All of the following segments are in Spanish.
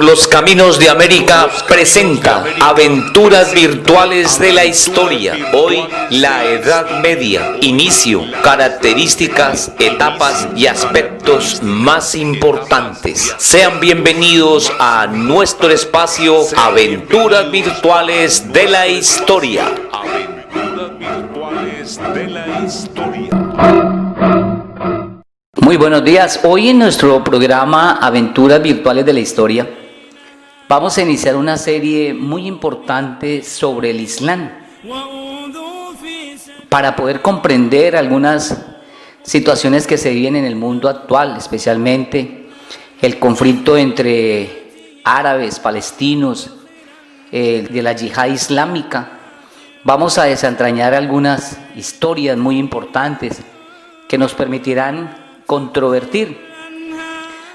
por los caminos de América presenta Aventuras Virtuales de la Historia. Hoy, la Edad Media, inicio, características, etapas y aspectos más importantes. Sean bienvenidos a nuestro espacio Aventuras Virtuales de la Historia. Aventuras Virtuales de la Historia. Muy buenos días. Hoy en nuestro programa Aventuras Virtuales de la Historia vamos a iniciar una serie muy importante sobre el Islam para poder comprender algunas situaciones que se viven en el mundo actual, especialmente el conflicto entre árabes, palestinos, de la yihad islámica. Vamos a desentrañar algunas historias muy importantes que nos permitirán controvertir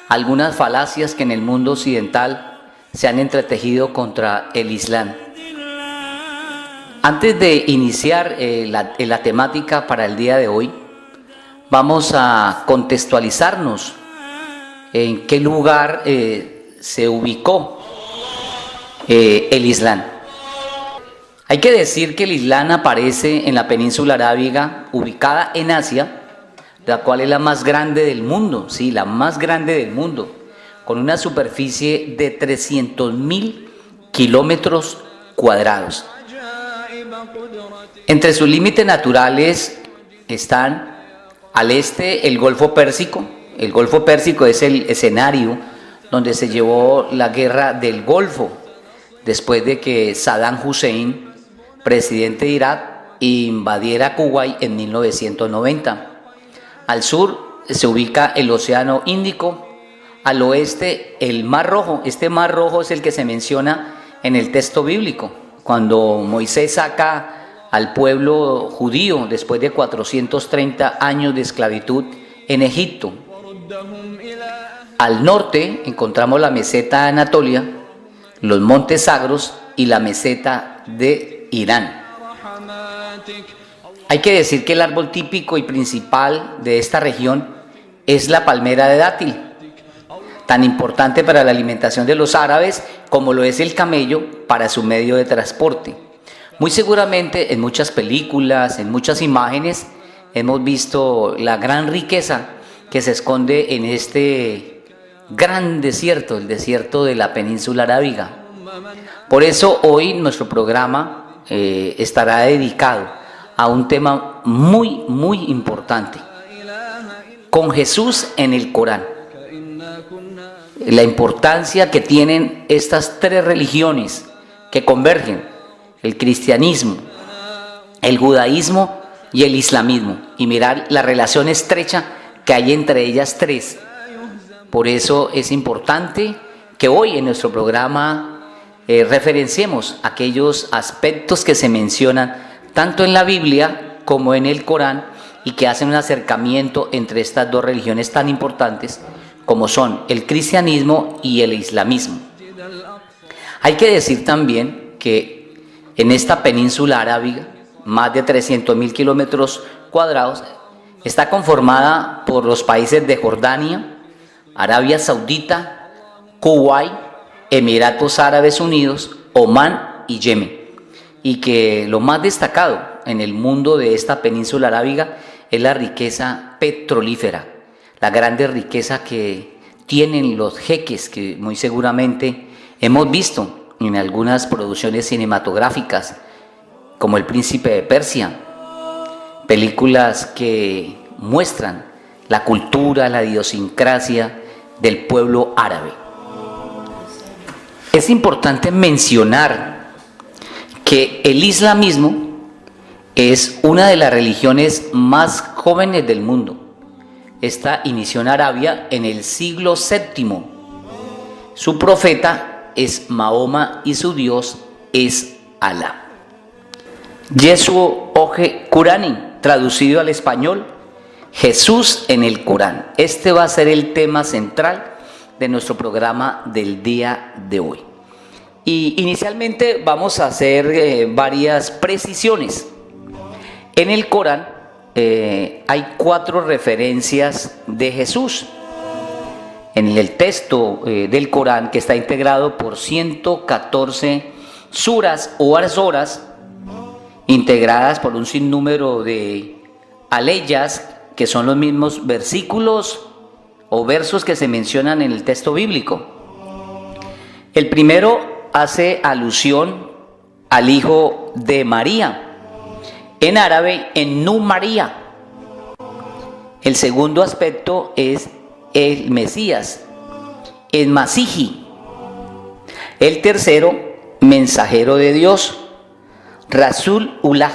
algunas falacias que en el mundo occidental se han entretejido contra el Islam. Antes de iniciar la temática para el día de hoy, vamos a contextualizarnos en qué lugar se ubicó el Islam. Hay que decir que el Islam aparece en la península arábiga, ubicada en Asia, la cual es la más grande del mundo, sí, la más grande del mundo, con una superficie de 300.000 kilómetros cuadrados. Entre sus límites naturales están al este el Golfo Pérsico. El Golfo Pérsico es el escenario donde se llevó la guerra del Golfo, después de que Saddam Hussein, presidente de Irak, invadiera Kuwait en 1990. Al sur se ubica el Océano Índico, al oeste el Mar Rojo. Este Mar Rojo es el que se menciona en el texto bíblico, cuando Moisés saca al pueblo judío después de 430 años de esclavitud en Egipto. Al norte encontramos la meseta de Anatolia, los montes Zagros y la meseta de Irán. Hay que decir que el árbol típico y principal de esta región es la palmera de dátil, tan importante para la alimentación de los árabes como lo es el camello para su medio de transporte. Muy seguramente en muchas películas, en muchas imágenes, hemos visto la gran riqueza que se esconde en este gran desierto, el desierto de la península arábiga. Por eso hoy nuestro programa estará dedicado a un tema muy importante, con Jesús en el Corán. La importancia que tienen estas tres religiones que convergen: el cristianismo, el judaísmo y el islamismo, y mirar la relación estrecha que hay entre ellas tres. Por eso es importante que hoy en nuestro programa referenciemos aquellos aspectos que se mencionan tanto en la Biblia como en el Corán, y que hacen un acercamiento entre estas dos religiones tan importantes como son el cristianismo y el islamismo. Hay que decir también que en esta península arábiga, más de 300.000 kilómetros cuadrados, está conformada por los países de Jordania, Arabia Saudita, Kuwait, Emiratos Árabes Unidos, Omán y Yemen. Y que lo más destacado en el mundo de esta península arábiga es la riqueza petrolífera, la grande riqueza que tienen los jeques, que muy seguramente hemos visto en algunas producciones cinematográficas, como El Príncipe de Persia, películas que muestran la cultura, la idiosincrasia del pueblo árabe. Es importante mencionar que el islamismo es una de las religiones más jóvenes del mundo. Esta inició en Arabia en el siglo VII. Su profeta es Mahoma y su Dios es Alá. Yeshua Oje Qurani, traducido al español, Jesús en el Corán. Este va a ser el tema central de nuestro programa del día de hoy. Y inicialmente vamos a hacer varias precisiones. En el Corán hay 4 referencias de Jesús. en el texto del Corán, que está integrado por 114 suras o arzoras, integradas por un sinnúmero de aleyas, que son los mismos versículos o versos que se mencionan en el texto bíblico. El primero hace alusión al hijo de María, en árabe, en Nu María. El segundo aspecto es el Mesías, el Masiji. El tercero, mensajero de Dios, Rasul Ullah.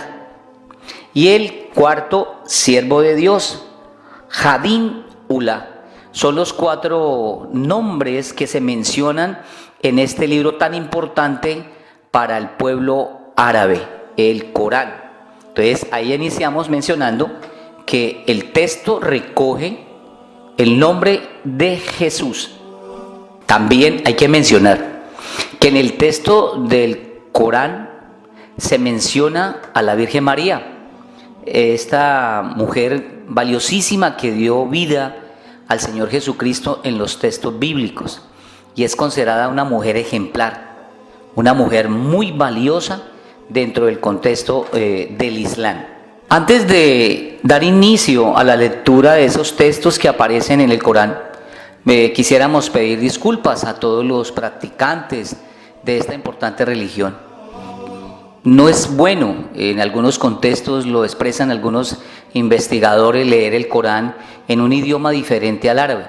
Y el cuarto, siervo de Dios, Jadin Ullah. Son los 4 nombres que se mencionan en este libro tan importante para el pueblo árabe, el Corán. Entonces ahí iniciamos mencionando que el texto recoge el nombre de Jesús. También hay que mencionar que en el texto del Corán se menciona a la Virgen María, esta mujer valiosísima que dio vida al Señor Jesucristo en los textos bíblicos, y es considerada una mujer ejemplar, una mujer muy valiosa dentro del contexto del Islam. Antes de dar inicio a la lectura de esos textos que aparecen en el Corán, quisiéramos pedir disculpas a todos los practicantes de esta importante religión. No es bueno, en algunos contextos lo expresan algunos investigadores, leer el Corán en un idioma diferente al árabe,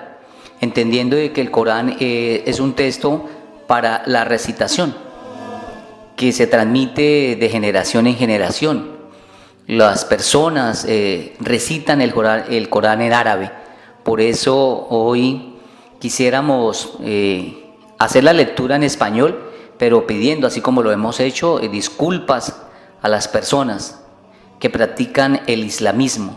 entendiendo de que el Corán es un texto para la recitación, que se transmite de generación en generación. Las personas recitan el Corán en árabe. Por eso hoy quisiéramos hacer la lectura en español, pero pidiendo, así como lo hemos hecho, disculpas a las personas que practican el islamismo.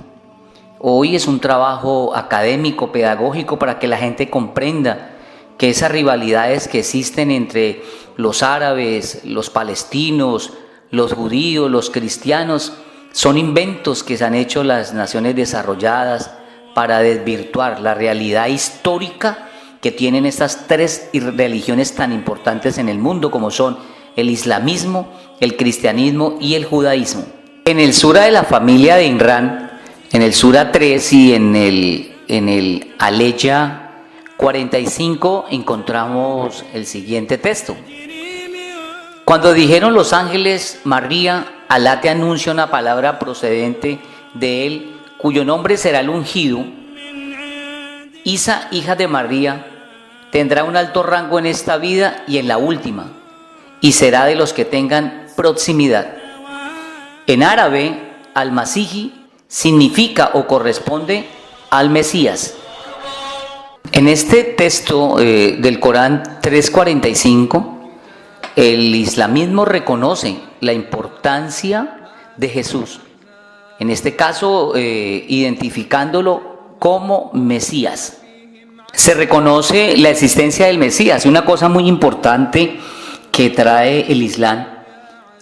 Hoy es un trabajo académico, pedagógico, para que la gente comprenda que esas rivalidades que existen entre los árabes, los palestinos, los judíos, los cristianos, son inventos que se han hecho las naciones desarrolladas para desvirtuar la realidad histórica que tienen estas 3 religiones tan importantes en el mundo, como son el islamismo, el cristianismo y el judaísmo. En el sura de la familia de Imrán, en el sura 3 y en el Aleya 45 encontramos el siguiente texto. Cuando dijeron los ángeles: María, Alá te anuncia una palabra procedente de él, cuyo nombre será el ungido. Isa, hija de María, tendrá un alto rango en esta vida y en la última, y será de los que tengan proximidad. En árabe, al-Masiji significa o corresponde al Mesías. En este texto del Corán 3:45, el islamismo reconoce la importancia de Jesús, en este caso identificándolo como Mesías. Se reconoce la existencia del Mesías. Y una cosa muy importante que trae el Islam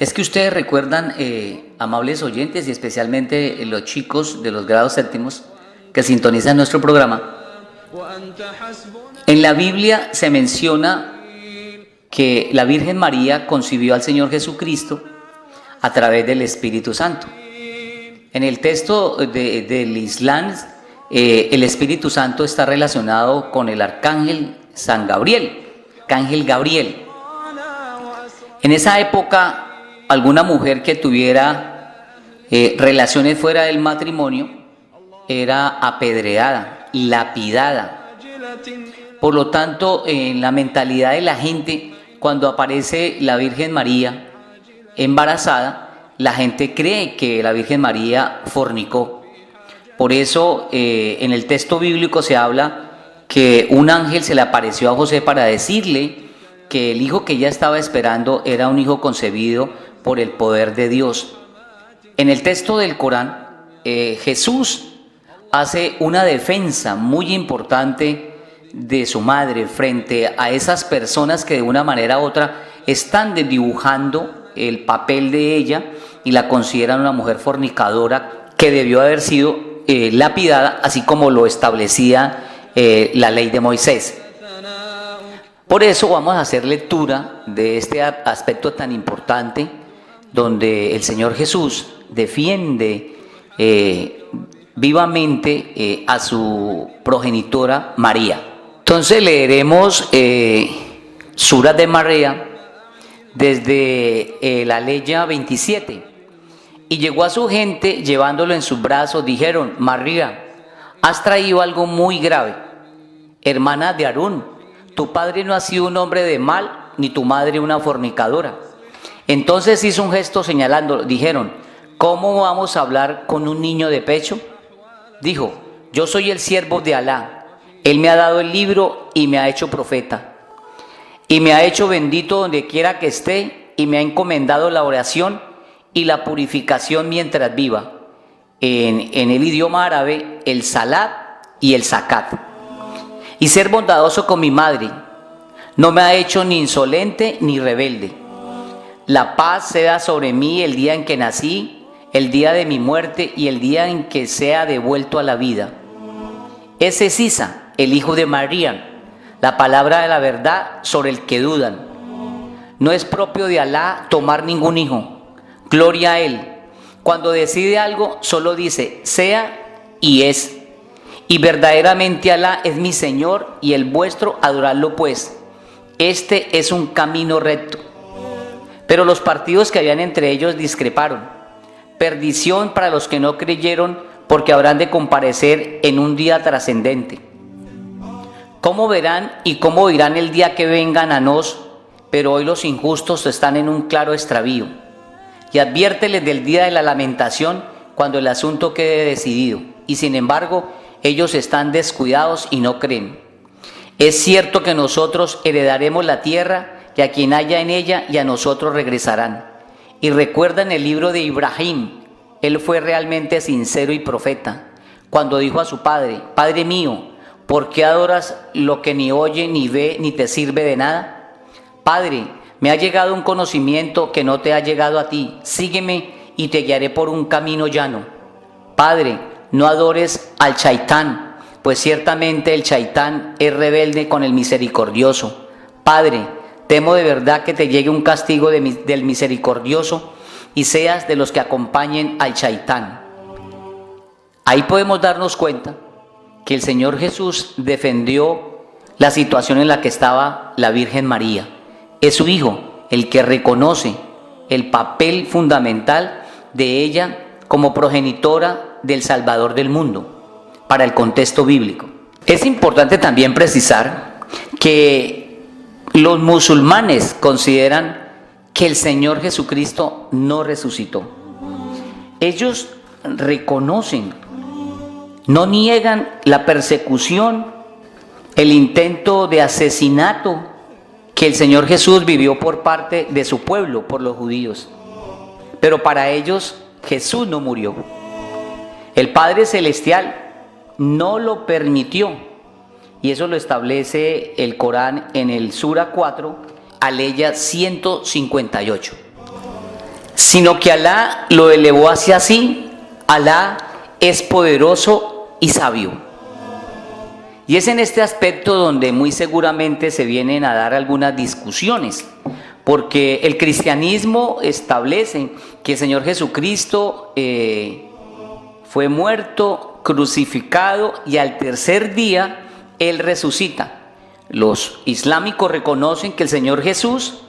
es que ustedes recuerdan, amables oyentes, y especialmente los chicos de los grados séptimos que sintonizan nuestro programa, en la Biblia se menciona que la Virgen María concibió al Señor Jesucristo a través del Espíritu Santo. En el texto del Islam, el Espíritu Santo está relacionado con el arcángel San Gabriel, arcángel Gabriel. En esa época, alguna mujer que tuviera relaciones fuera del matrimonio era apedreada, lapidada. Por lo tanto, en la mentalidad de la gente, cuando aparece la Virgen María embarazada, la gente cree que la Virgen María fornicó. Por eso en el texto bíblico se habla que un ángel se le apareció a José para decirle que el hijo que ella estaba esperando era un hijo concebido por el poder de Dios. En el texto del Corán, Jesús hace una defensa muy importante de su madre frente a esas personas que de una manera u otra están desdibujando el papel de ella y la consideran una mujer fornicadora que debió haber sido lapidada, así como lo establecía la ley de Moisés. Por eso vamos a hacer lectura de este aspecto tan importante donde el Señor Jesús defiende vivamente a su progenitora María. Entonces leeremos Suras de María desde la Aleya 27. Y llegó a su gente llevándolo en sus brazos, dijeron: María, has traído algo muy grave. Hermana de Aarón, tu padre no ha sido un hombre de mal, ni tu madre una fornicadora. Entonces hizo un gesto señalando, dijeron: ¿cómo vamos a hablar con un niño de pecho? Dijo: yo soy el siervo de Alá. Él me ha dado el libro y me ha hecho profeta. Y me ha hecho bendito donde quiera que esté, y me ha encomendado la oración y la purificación mientras viva. En el idioma árabe, el salat y el zakat. Y ser bondadoso con mi madre. No me ha hecho ni insolente ni rebelde. La paz sea sobre mí el día en que nací, el día de mi muerte y el día en que sea devuelto a la vida. Ese es Isa, el hijo de María, la palabra de la verdad sobre el que dudan. No es propio de Alá tomar ningún hijo. Gloria a Él. Cuando decide algo, solo dice sea y es. Y verdaderamente Alá es mi Señor y el vuestro, adoradlo pues. Este es un camino recto. Pero los partidos que habían entre ellos discreparon. Perdición para los que no creyeron, porque habrán de comparecer en un día trascendente. ¿Cómo verán y cómo oirán el día que vengan a nos? Pero hoy los injustos están en un claro extravío. Y adviérteles del día de la lamentación, cuando el asunto quede decidido. Y sin embargo, ellos están descuidados y no creen. Es cierto que nosotros heredaremos la tierra, y a quien haya en ella, y a nosotros regresarán. Y recuerdan el libro de Ibrahim. Él fue realmente sincero y profeta, cuando dijo a su padre: Padre mío, ¿por qué adoras lo que ni oye, ni ve, ni te sirve de nada? Padre, me ha llegado un conocimiento que no te ha llegado a ti. Sígueme y te guiaré por un camino llano. Padre, no adores al Chaitán, pues ciertamente el Chaitán es rebelde con el misericordioso. Padre, temo de verdad que te llegue un castigo del misericordioso y seas de los que acompañen al Chaitán. Ahí podemos darnos cuenta que el Señor Jesús defendió la situación en la que estaba la Virgen María. Es su hijo el que reconoce el papel fundamental de ella como progenitora del Salvador del mundo para el contexto bíblico. Es importante también precisar que los musulmanes consideran que el Señor Jesucristo no resucitó. Ellos reconocen, no niegan la persecución, el intento de asesinato que el Señor Jesús vivió por parte de su pueblo, por los judíos. Pero para ellos Jesús no murió. El Padre Celestial no lo permitió. Y eso lo establece el Corán en el Sura 4, Aleya 158. Sino que Alá lo elevó hacia sí. Alá es poderoso y sabio. Y es en este aspecto donde muy seguramente se vienen a dar algunas discusiones, porque el cristianismo establece que el Señor Jesucristo fue muerto, crucificado y al tercer día Él resucita. Los islámicos reconocen que el Señor Jesús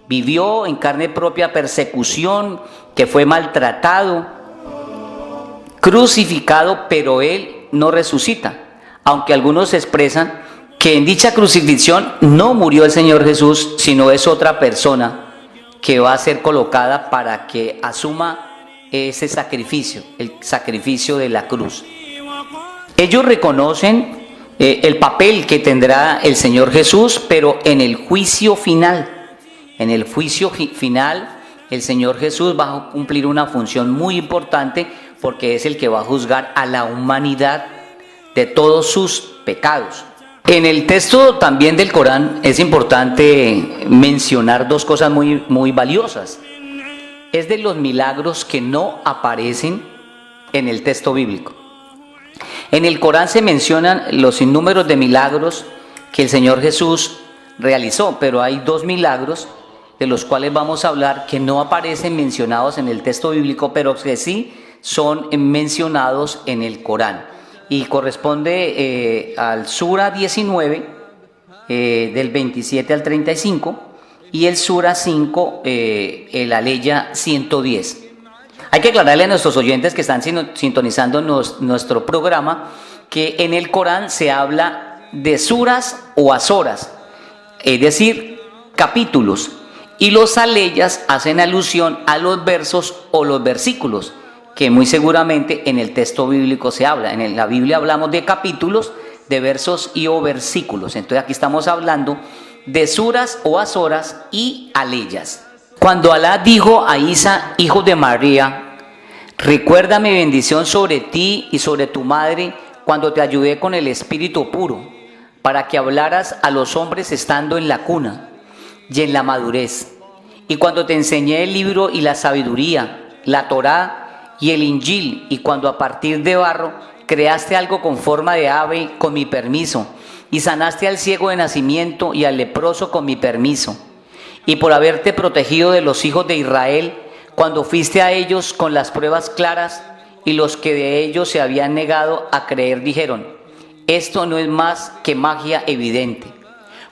vivió en carne propia persecución, que fue maltratado, crucificado, pero Él no resucita. Aunque algunos expresan que en dicha crucifixión no murió el Señor Jesús, sino es otra persona que va a ser colocada para que asuma ese sacrificio, el sacrificio de la cruz. Ellos reconocen el papel que tendrá el Señor Jesús, pero en el juicio final. En el juicio final, el Señor Jesús va a cumplir una función muy importante, porque es el que va a juzgar a la humanidad de todos sus pecados. En el texto también del Corán es importante mencionar dos cosas muy valiosas. Es de los milagros que no aparecen en el texto bíblico. En el Corán se mencionan los innúmeros de milagros que el Señor Jesús realizó, pero hay dos milagros de los cuales vamos a hablar que no aparecen mencionados en el texto bíblico, pero que sí son mencionados en el Corán. Y corresponde al Sura 19, del 27 al 35, y el Sura 5, el Aleya 110. Hay que aclararle a nuestros oyentes que están sintonizando nuestro programa que en el Corán se habla de suras o asoras, es decir, capítulos, y los aleyas hacen alusión a los versos o los versículos, que muy seguramente en el texto bíblico se habla. En la Biblia hablamos de capítulos, de versos y o versículos. Entonces aquí estamos hablando de suras o asoras y aleyas. Cuando Alá dijo a Isa, hijo de María, recuerda mi bendición sobre ti y sobre tu madre cuando te ayudé con el espíritu puro, para que hablaras a los hombres estando en la cuna y en la madurez, y cuando te enseñé el libro y la sabiduría, la Torá y el Injil, y cuando a partir de barro creaste algo con forma de ave con mi permiso, y sanaste al ciego de nacimiento y al leproso con mi permiso, y por haberte protegido de los hijos de Israel, cuando fuiste a ellos con las pruebas claras, y los que de ellos se habían negado a creer dijeron, esto no es más que magia evidente.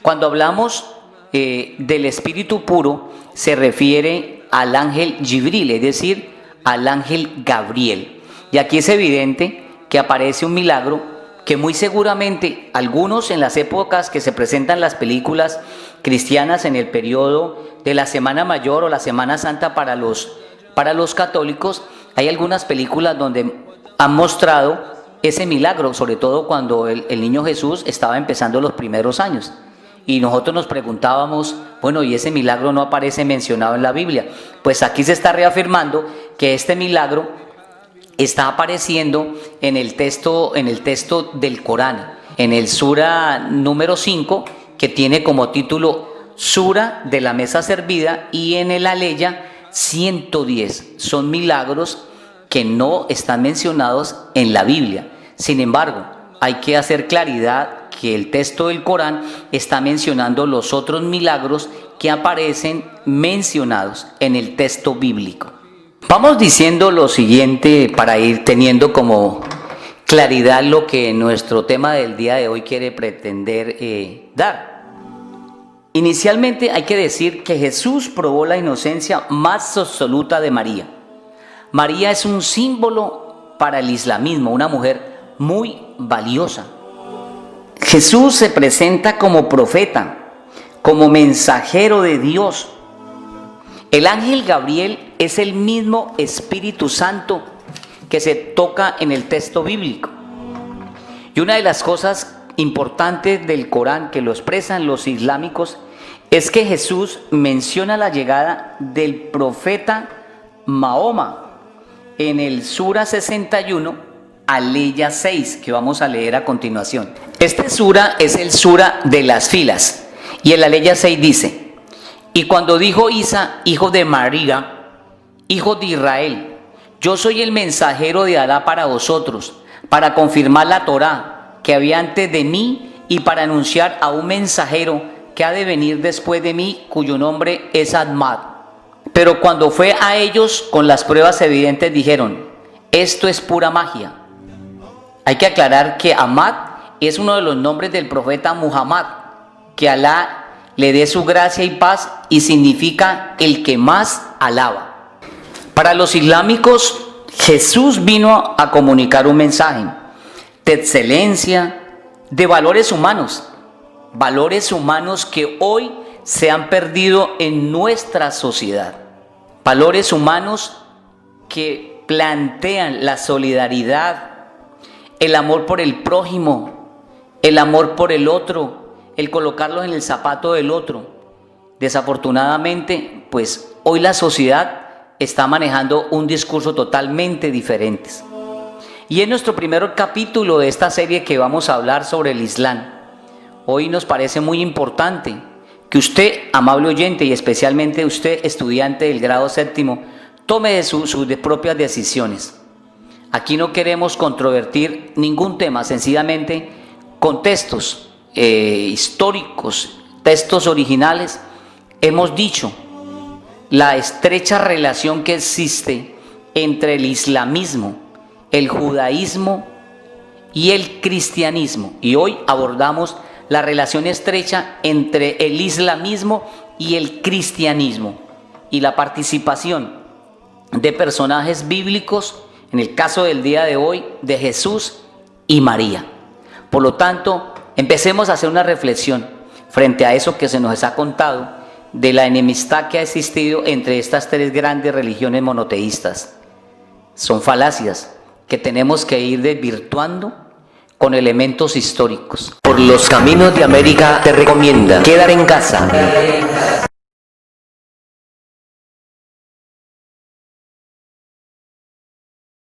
Cuando hablamos del espíritu puro, se refiere al ángel Jibril, es decir, al ángel Gabriel. Y aquí es evidente que aparece un milagro que muy seguramente algunos en las épocas que se presentan las películas cristianas en el periodo de la Semana Mayor o la Semana Santa para los católicos, hay algunas películas donde han mostrado ese milagro, sobre todo cuando el niño Jesús estaba empezando los primeros años. Y nosotros nos preguntábamos, bueno, ¿y ese milagro no aparece mencionado en la Biblia? Pues aquí se está reafirmando que este milagro está apareciendo en el texto del Corán, en el Sura número 5, que tiene como título Sura de la mesa servida, y en el Aleya 110. Son milagros que no están mencionados en la Biblia. Sin embargo, hay que hacer claridad que el texto del Corán está mencionando los otros milagros que aparecen mencionados en el texto bíblico. Vamos diciendo lo siguiente para ir teniendo como claridad lo que nuestro tema del día de hoy quiere pretender dar. Inicialmente hay que decir que Jesús probó la inocencia más absoluta de María. María es un símbolo para el islamismo, una mujer muy valiosa. Jesús se presenta como profeta, como mensajero de Dios. El ángel Gabriel es el mismo Espíritu Santo que se toca en el texto bíblico. Y una de las cosas importantes del Corán que lo expresan los islámicos es que Jesús menciona la llegada del profeta Mahoma en el Sura 61, Aleya 6, que vamos a leer a continuación. Este Sura es el Sura de las filas, y el Aleya 6 dice, y cuando dijo Isa, hijo de María, hijo de Israel, yo soy el mensajero de Alá para vosotros, para confirmar la Torá que había antes de mí y para anunciar a un mensajero que ha de venir después de mí, cuyo nombre es Ahmad. Pero cuando fue a ellos con las pruebas evidentes dijeron, esto es pura magia. Hay que aclarar que Ahmad es uno de los nombres del profeta Muhammad, que Alá le dé su gracia y paz, y significa el que más alaba. Para los islámicos, Jesús vino a comunicar un mensaje de excelencia, de valores humanos que hoy se han perdido en nuestra sociedad. Valores humanos que plantean la solidaridad, el amor por el prójimo, el amor por el otro, el colocarlos en el zapato del otro. Desafortunadamente, pues hoy la sociedad está manejando un discurso totalmente diferente. Y en nuestro primer capítulo de esta serie que vamos a hablar sobre el Islam, hoy nos parece muy importante que usted, amable oyente, y especialmente usted, estudiante del grado séptimo, tome sus propias decisiones. Aquí no queremos controvertir ningún tema, sencillamente contextos históricos, textos originales, hemos dicho la estrecha relación que existe entre el islamismo, el judaísmo y el cristianismo. Y hoy abordamos la relación estrecha entre el islamismo y el cristianismo y la participación de personajes bíblicos, en el caso del día de hoy, de Jesús y María. Por lo tanto, empecemos a hacer una reflexión frente a eso que se nos ha contado de la enemistad que ha existido entre estas tres grandes religiones monoteístas. Son falacias que tenemos que ir desvirtuando con elementos históricos. Por los caminos de América te recomienda quedar en casa.